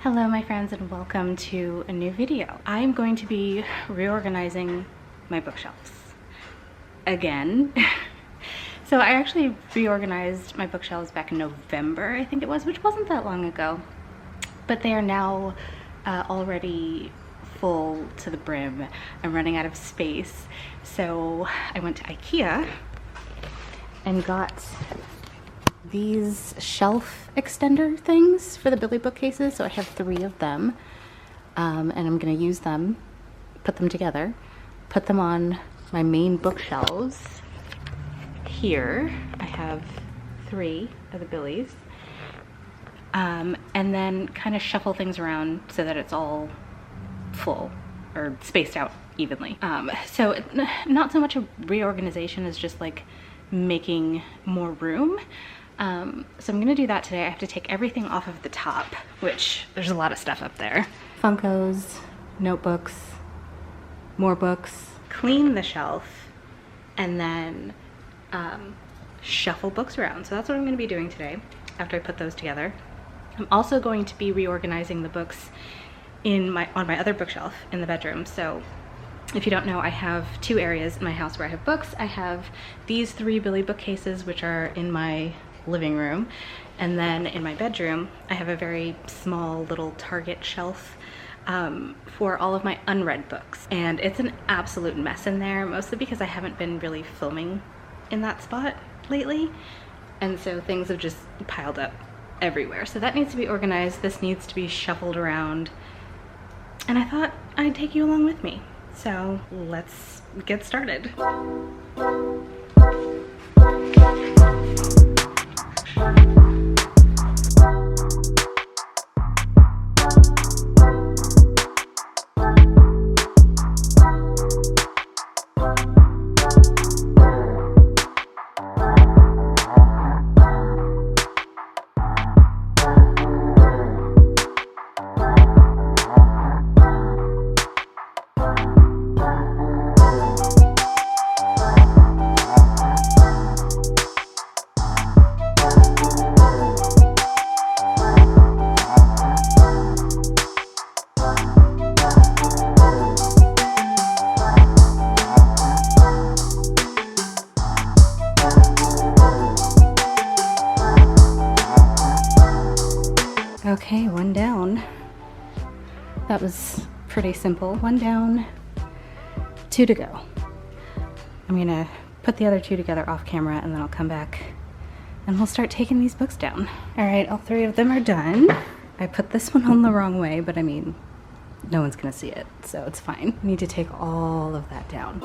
Hello my friends and welcome to a new video. I'm going to be reorganizing my bookshelves again. So I actually reorganized my bookshelves back in November, I think it was, which wasn't that long ago, but they are now already full to the brim. I'm running out of space. So I went to IKEA and got these shelf extender things for the Billy bookcases. So I have 3 of them, and I'm gonna use them, put them together, put them on my main bookshelves. Here I have 3 of the Billys, and then kind of shuffle things around so that it's all full or spaced out evenly. So not so much a reorganization as just like making more room. So I'm gonna do that today. I have to take everything off of the top, which there's a lot of stuff up there. Funkos, notebooks, more books, clean the shelf, and then shuffle books around. So that's what I'm gonna be doing today after I put those together. I'm also going to be reorganizing the books on my other bookshelf in the bedroom. So if you don't know, I have 2 areas in my house where I have books. I have these 3 Billy bookcases, which are in my living room, and then in my bedroom I have a very small little Target shelf for all of my unread books, and it's an absolute mess in there, mostly because I haven't been really filming in that spot lately, and so things have just piled up everywhere. So that needs to be organized. This needs to be shuffled around, and I thought I'd take you along with me. So let's get started. Okay, 1 down. That was pretty simple. 1 down, 2 to go. I'm gonna put the other 2 together off camera, and then I'll come back and we'll start taking these books down. All right, all 3 of them are done. I put this one on the wrong way, but I mean, no one's gonna see it, so it's fine. I need to take all of that down.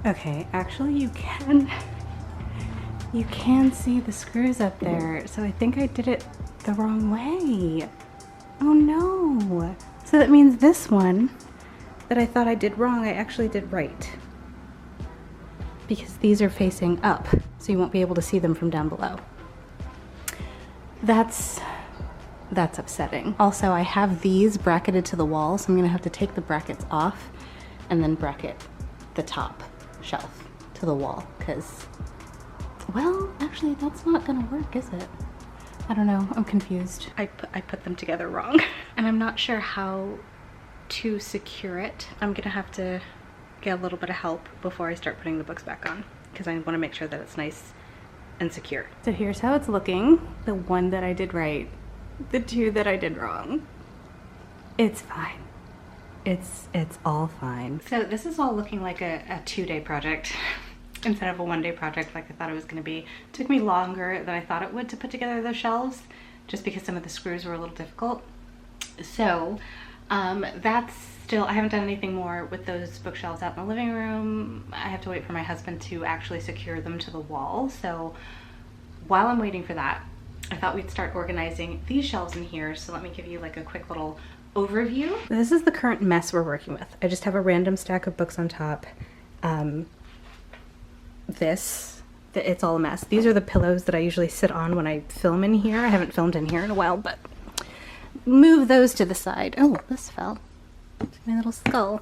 Okay, actually you can see the screws up there, so I think I did it the wrong way. Oh no! So that means this one that I thought I did wrong, I actually did right. Because these are facing up, so you won't be able to see them from down below. That's upsetting. Also, I have these bracketed to the wall, so I'm gonna have to take the brackets off and then bracket the top shelf to the wall, because, well, actually that's not gonna work, is it? I don't know, I'm confused. I put them together wrong and I'm not sure how to secure it. I'm gonna have to get a little bit of help before I start putting the books back on, because I want to make sure that it's nice and secure. So here's how it's looking. The 1 that I did right, the 2 that I did wrong. It's fine. It's all fine. So this is all looking like a 2-day project instead of a 1-day project like I thought it was gonna be. It took me longer than I thought it would to put together those shelves, just because some of the screws were a little difficult. So that's still, I haven't done anything more with those bookshelves out in the living room. I have to wait for my husband to actually secure them to the wall. So while I'm waiting for that, I thought we'd start organizing these shelves in here. So let me give you like a quick little overview. This is the current mess we're working with. I just have a random stack of books on top. It's all a mess. These are the pillows that I usually sit on when I film in here. I haven't filmed in here in a while, but move those to the side. Oh, this fell. It's my little skull.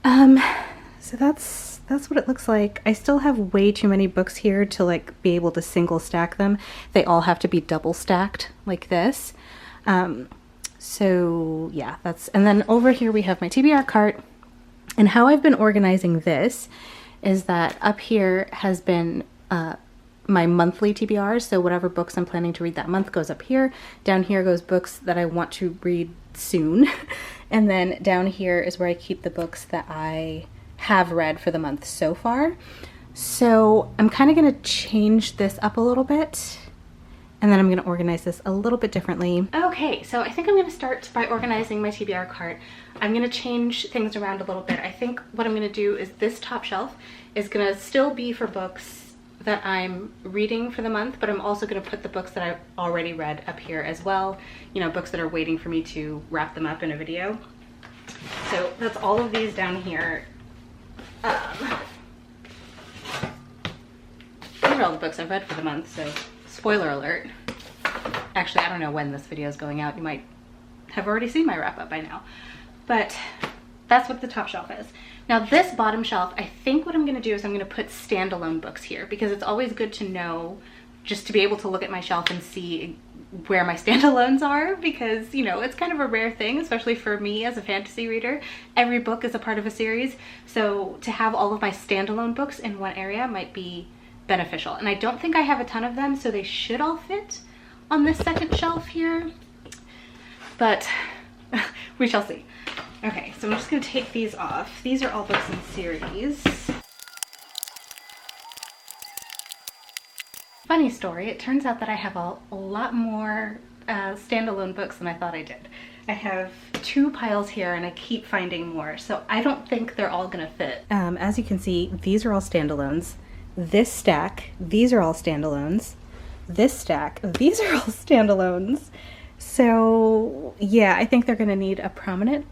So that's what it looks like. I still have way too many books here to like be able to single stack them. They all have to be double stacked like this. So yeah, and then over here we have my TBR cart. And how I've been organizing this is that up here has been my monthly TBR. So whatever books I'm planning to read that month goes up here. Down here goes books that I want to read soon. And then down here is where I keep the books that I have read for the month so far. So I'm kind of going to change this up a little bit. And then I'm going to organize this a little bit differently. Okay, so I think I'm going to start by organizing my TBR cart. I'm going to change things around a little bit. I think what I'm going to do is this top shelf is going to still be for books that I'm reading for the month, but I'm also going to put the books that I've already read up here as well. You know, books that are waiting for me to wrap them up in a video. So that's all of these down here. These are all the books I've read for the month, so spoiler alert. Actually, I don't know when this video is going out. You might have already seen my wrap up by now. But that's what the top shelf is. Now this bottom shelf, I think what I'm going to do is I'm going to put standalone books here, because it's always good to know, just to be able to look at my shelf and see where my standalones are, because, you know, it's kind of a rare thing, especially for me as a fantasy reader. Every book is a part of a series, so to have all of my standalone books in one area might be beneficial. And I don't think I have a ton of them, so they should all fit on this second shelf here, but we shall see. Okay, so I'm just going to take these off. These are all books in series. Funny story, it turns out that I have a lot more standalone books than I thought I did. I have 2 piles here and I keep finding more, so I don't think they're all going to fit. As you can see, these are all standalones. This stack, these are all standalones. This stack, these are all standalones. So yeah, I think they're going to need a prominent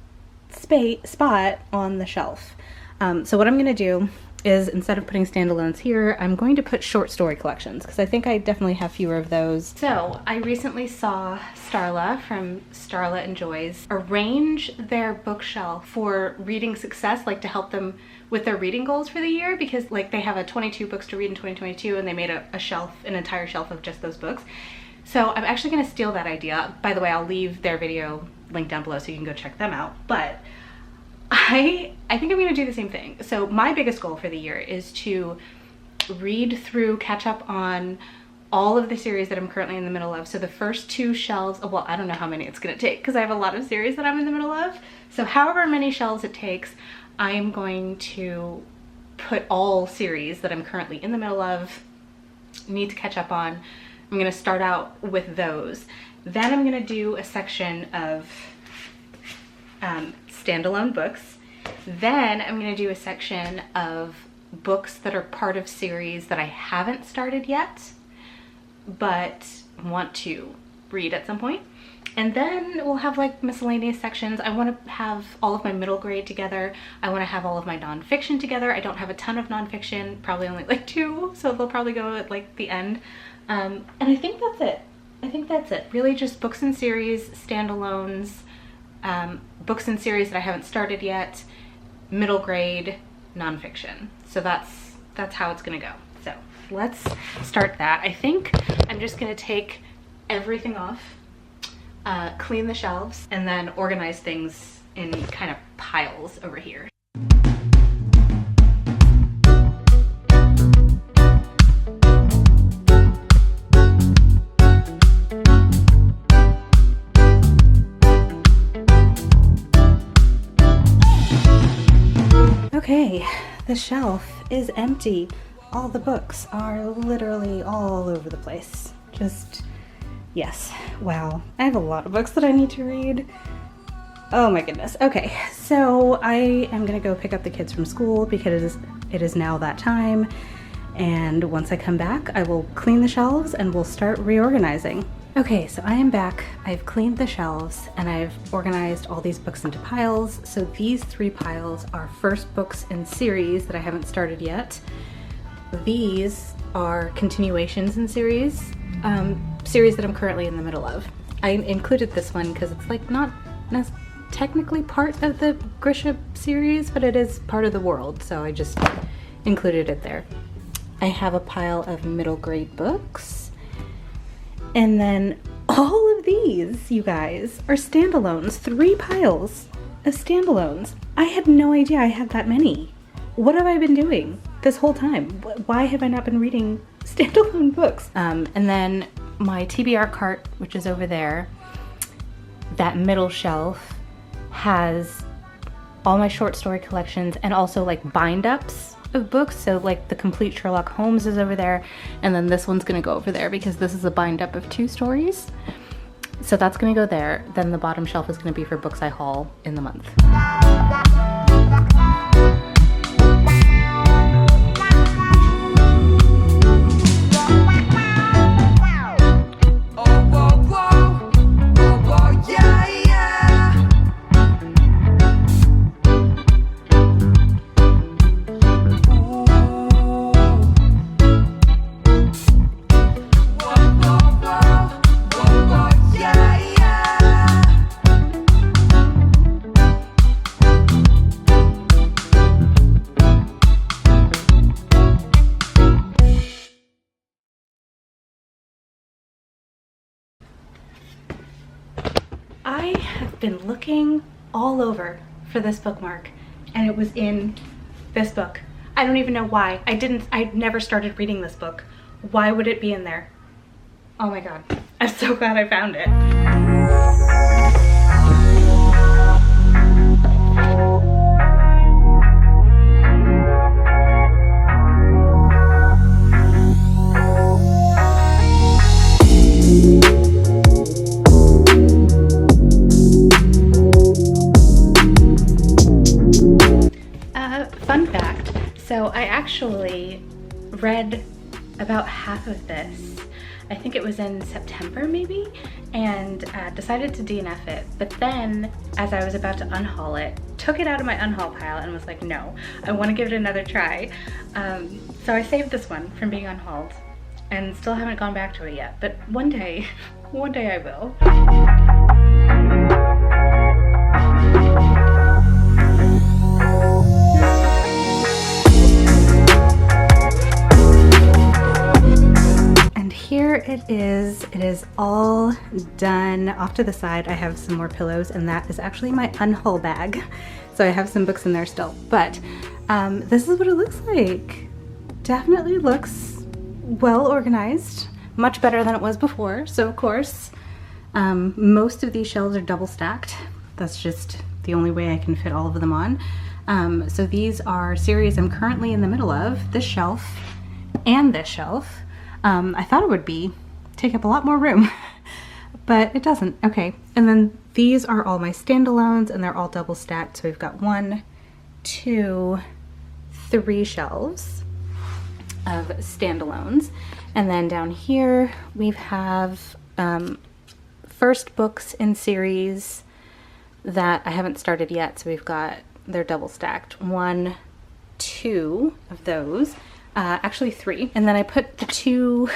spot on the shelf. So what I'm going to do is, instead of putting standalones here, I'm going to put short story collections, because I think I definitely have fewer of those. So I recently saw Starla from Starla Enjoys arrange their bookshelf for reading success, like to help them with their reading goals for the year, because like they have 22 books to read in 2022 and they made a shelf, an entire shelf of just those books. So I'm actually going to steal that idea. By the way, I'll leave their video linked down below so you can go check them out. But I think I'm going to do the same thing. So my biggest goal for the year is to read through, catch up on all of the series that I'm currently in the middle of. So the first 2 shelves, well, I don't know how many it's going to take because I have a lot of series that I'm in the middle of. So however many shelves it takes, I am going to put all series that I'm currently in the middle of, need to catch up on. I'm going to start out with those. Then I'm going to do a section of standalone books. Then I'm going to do a section of books that are part of series that I haven't started yet, but want to read at some point. And then we'll have like miscellaneous sections. I want to have all of my middle grade together. I want to have all of my nonfiction together. I don't have a ton of nonfiction, probably only like 2, so they'll probably go at like the end. And I think that's it. I think that's it. Really just books in series, standalones, books in series that I haven't started yet, middle grade, nonfiction. So that's how it's gonna go. So let's start that. I think I'm just gonna take everything off, clean the shelves, and then organize things in kind of piles over here. Okay, the shelf is empty. All the books are literally all over the place. Just, yes, wow. I have a lot of books that I need to read. Oh my goodness. Okay, so I am gonna go pick up the kids from school because it is now that time. And once I come back, I will clean the shelves and we'll start reorganizing. Okay, so I am back. I've cleaned the shelves and I've organized all these books into piles. So these 3 piles are first books in series that I haven't started yet. These are continuations in series that I'm currently in the middle of. I included this one because it's like not technically part of the Grisha series, but it is part of the world, so I just included it there. I have a pile of middle grade books, and then all of these, you guys, are standalones. 3 piles of standalones. I had no idea I had that many. What have I been doing this whole time? Why have I not been reading standalone books? And then my TBR cart, which is over there, that middle shelf has all my short story collections and also like bind-ups of books. So like the complete Sherlock Holmes is over there, and then this one's gonna go over there because this is a bind-up of 2 stories. So that's gonna go there. Then the bottom shelf is gonna be for books I haul in the month. I have been looking all over for this bookmark, and it was in this book. I don't even know why. I never started reading this book. Why would it be in there? Oh my god. I'm so glad I found it. Fun fact, so I actually read about half of this. I think it was in September maybe, and decided to DNF it. But then, as I was about to unhaul it, took it out of my unhaul pile and was like, no, I want to give it another try. So I saved this one from being unhauled and still haven't gone back to it yet. But one day I will. Here it is all done. Off to the side I have some more pillows, and that is actually my unhaul bag, so I have some books in there still, but this is what it looks like. Definitely looks well organized, much better than it was before. So of course most of these shelves are double stacked. That's just the only way I can fit all of them on. So these are series I'm currently in the middle of, this shelf and this shelf. I thought it would take up a lot more room, but it doesn't. Okay, and then these are all my standalones, and they're all double stacked. So we've got 1, 2, 3 shelves of standalones, and then down here we have first books in series that I haven't started yet. So they're double stacked. 1, 2 of those. Actually 3. And then I put the 2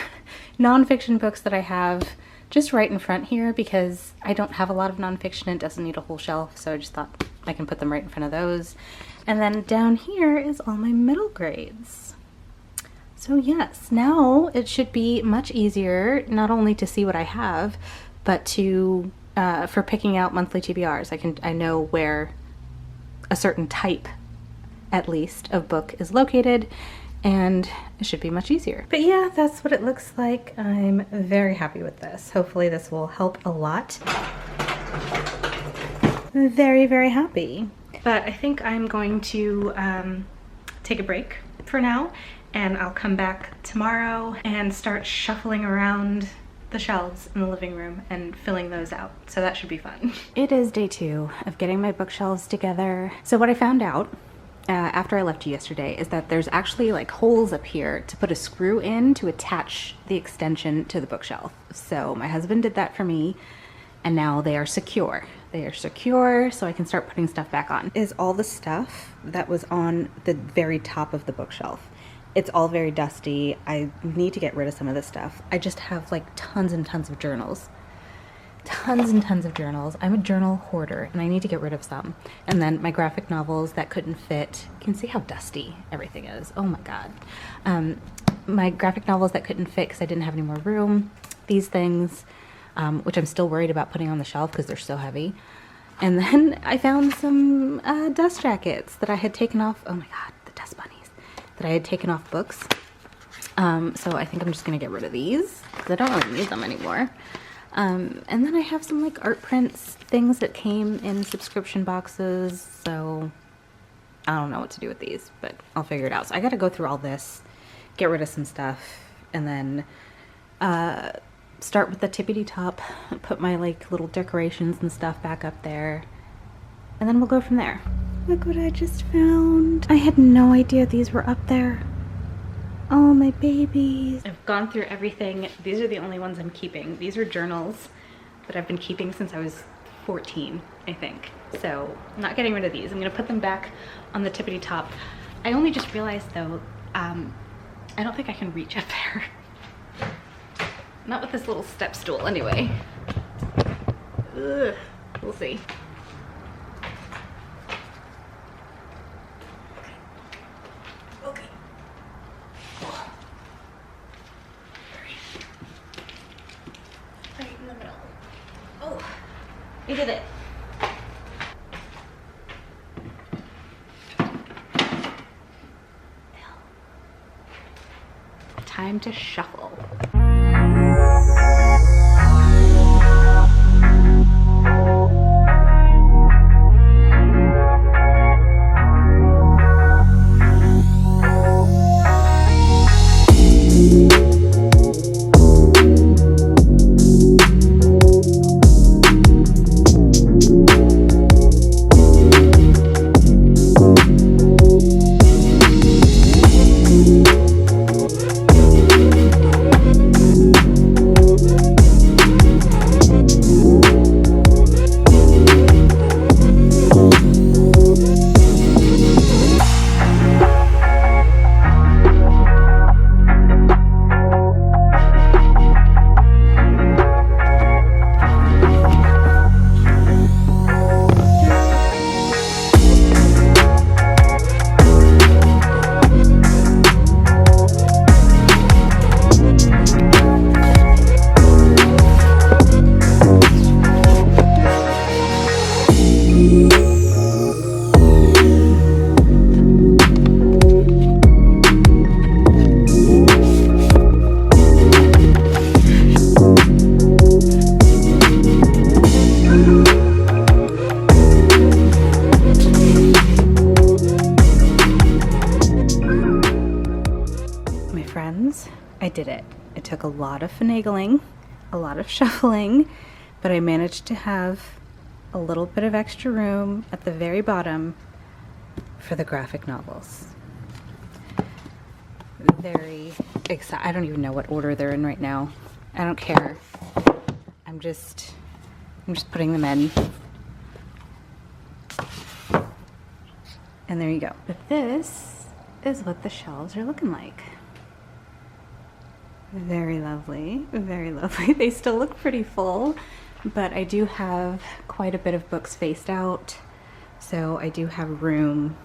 nonfiction books that I have just right in front here because I don't have a lot of nonfiction. It doesn't need a whole shelf, so I just thought I can put them right in front of those. And then down here is all my middle grades. So yes, now it should be much easier not only to see what I have, but to for picking out monthly TBRs. I know where a certain type, at least, of book is located, and it should be much easier. But yeah, that's what it looks like. I'm very happy with this. Hopefully this will help a lot. I'm very, very happy. But I think I'm going to take a break for now, and I'll come back tomorrow and start shuffling around the shelves in the living room and filling those out, so that should be fun. It is day 2 of getting my bookshelves together. So what I found out after I left you yesterday is that there's actually like holes up here to put a screw in to attach the extension to the bookshelf. So my husband did that for me, and now they are secure. They are secure, so I can start putting stuff back on. Is all the stuff that was on the very top of the bookshelf. It's all very dusty. I need to get rid of some of this stuff. I just have like tons and tons of journals. Tons and tons of journals. I'm a journal hoarder and I need to get rid of some. And then my graphic novels that couldn't fit. You can see how dusty everything is. Oh my God. My graphic novels that couldn't fit because I didn't have any more room. These things, which I'm still worried about putting on the shelf because they're so heavy. And then I found some dust jackets that I had taken off. Oh my God, the dust bunnies. That I had taken off books. So I think I'm just gonna get rid of these because I don't really need them anymore. And then I have some like art prints, things that came in subscription boxes. So I don't know what to do with these, but I'll figure it out. So I gotta go through all this, get rid of some stuff, and then start with the tippity top, put my like little decorations and stuff back up there, and then we'll go from there. Look what I just found. I had no idea these were up there. Oh, my babies. I've gone through everything. These are the only ones I'm keeping. These are journals that I've been keeping since I was 14, I think. So I'm not getting rid of these. I'm gonna put them back on the tippity top. I only just realized though, I don't think I can reach up there. Not with this little step stool anyway. Ugh, we'll see. You did it. Time to shuffle. I did it. It took a lot of finagling, a lot of shuffling, but I managed to have a little bit of extra room at the very bottom for the graphic novels. Very excited. I don't even know what order they're in right now. I don't care. I'm just putting them in. And there you go. But this is what the shelves are looking like. Very lovely, very lovely. They still look pretty full, but I do have quite a bit of books spaced out, so I do have room.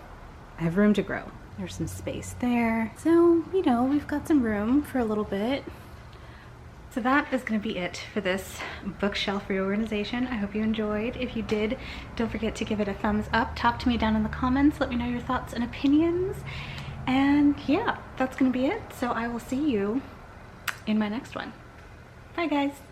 I have room to grow. There's some space there. So, you know, we've got some room for a little bit. So that is going to be it for this bookshelf reorganization. I hope you enjoyed. If you did, don't forget to give it a thumbs up. Talk to me down in the comments. Let me know your thoughts and opinions. And yeah, that's going to be it. So I will see you in my next one. Bye guys.